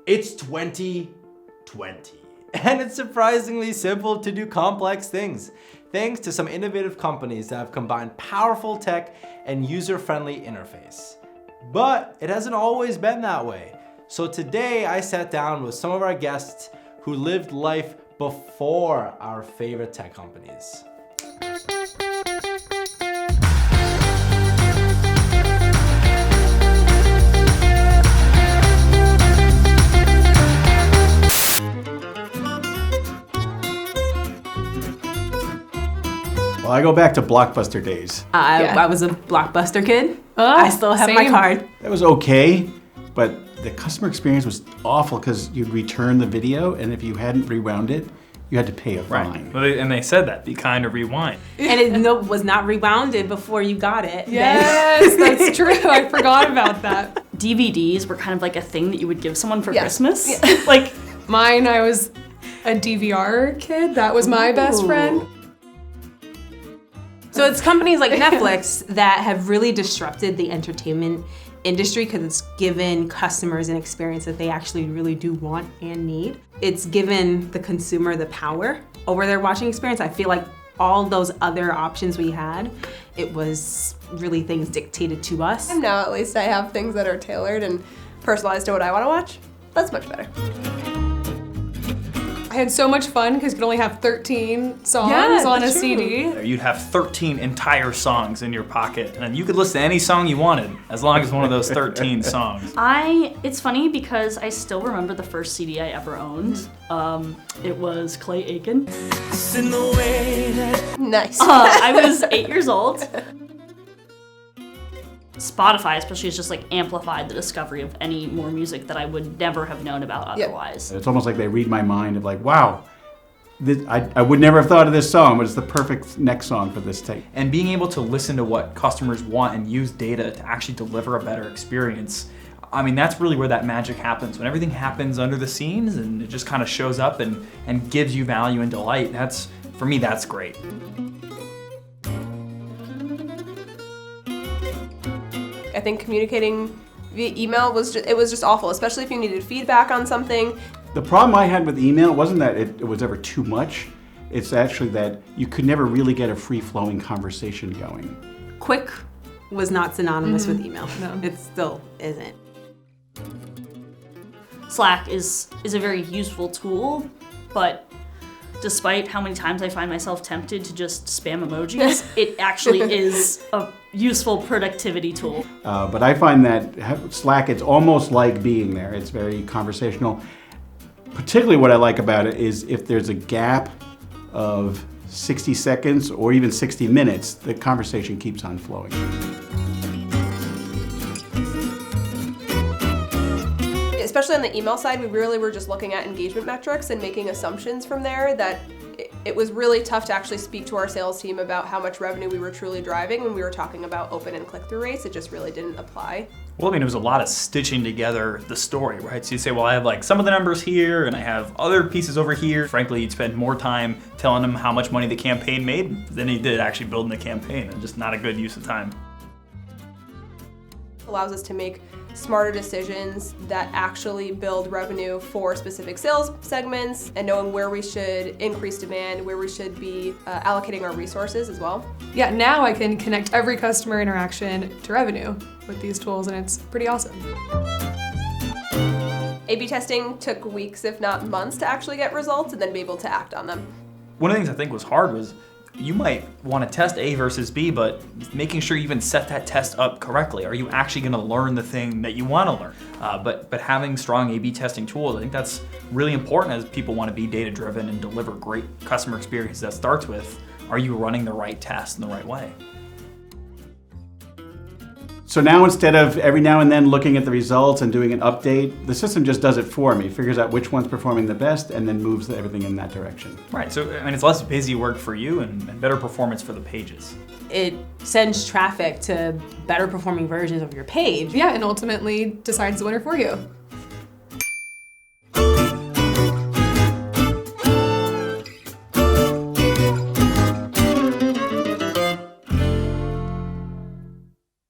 It's 2020, and it's surprisingly simple to do complex things, thanks to some innovative companies that have combined powerful tech and user-friendly interface. But it hasn't always been that way. So today I sat down with some of our guests who lived life before our favorite tech companies. Well, I go back to Blockbuster days. I was a Blockbuster kid. I still have my card. That was okay, but the customer experience was awful because you'd return the video, and if you hadn't rewound it, you had to pay a fine. Right. And they said that, be kind or rewind. And it was not rewounded before you got it. Yes, that's true. I forgot about that. DVDs were kind of like a thing that you would give someone for Christmas. Yeah. Like mine, I was a DVR kid. That was my best friend. So it's companies like Netflix that have really disrupted the entertainment industry because it's given customers an experience that they actually really do want and need. It's given the consumer the power over their watching experience. I feel like all those other options we had, it was really things dictated to us. And now at least I have things that are tailored and personalized to what I want to watch. That's much better. I had so much fun because you could only have 13 songs on a CD. You'd have 13 entire songs in your pocket, and you could listen to any song you wanted, as long as one of those 13 songs. It's funny because I still remember the first CD I ever owned. It was Clay Aiken. Nice. I was 8 years old. Spotify especially has just like amplified the discovery of any more music that I would never have known about otherwise. It's almost like they read my mind of like, wow, I would never have thought of this song, but it's the perfect next song for this tape. And being able to listen to what customers want and use data to actually deliver a better experience, I mean, that's really where that magic happens. When everything happens under the scenes and it just kind of shows up and gives you value and delight, for me, that's great. I think communicating via email was just awful, especially if you needed feedback on something. The problem I had with email wasn't that it was ever too much. It's actually that you could never really get a free-flowing conversation going. Quick was not synonymous with email. No. It still isn't. Slack is a very useful tool, but despite how many times I find myself tempted to just spam emojis, it actually is a useful productivity tool. But I find that Slack, it's almost like being there. It's very conversational. Particularly what I like about it is if there's a gap of 60 seconds or even 60 minutes, the conversation keeps on flowing. Especially on the email side, we really were just looking at engagement metrics and making assumptions from there that it was really tough to actually speak to our sales team about how much revenue we were truly driving when we were talking about open and click-through rates. It just really didn't apply. Well, I mean, it was a lot of stitching together the story, right? So you say, well, I have like some of the numbers here and I have other pieces over here. Frankly, you'd spend more time telling them how much money the campaign made than you did actually building the campaign, and just not a good use of time. It allows us to make smarter decisions that actually build revenue for specific sales segments and knowing where we should increase demand, where we should be allocating our resources as well. Yeah, now I can connect every customer interaction to revenue with these tools, and it's pretty awesome. A/B testing took weeks, if not months, to actually get results and then be able to act on them. One of the things I think was hard was you might want to test A versus B, but making sure you even set that test up correctly. Are you actually going to learn the thing that you want to learn? But having strong A/B testing tools, I think that's really important as people want to be data-driven and deliver great customer experience. That starts with, are you running the right test in the right way? So now instead of every now and then looking at the results and doing an update, the system just does it for me, figures out which one's performing the best, and then moves everything in that direction. Right, so I mean, it's less busy work for you and better performance for the pages. It sends traffic to better performing versions of your page. Yeah, and ultimately decides the winner for you.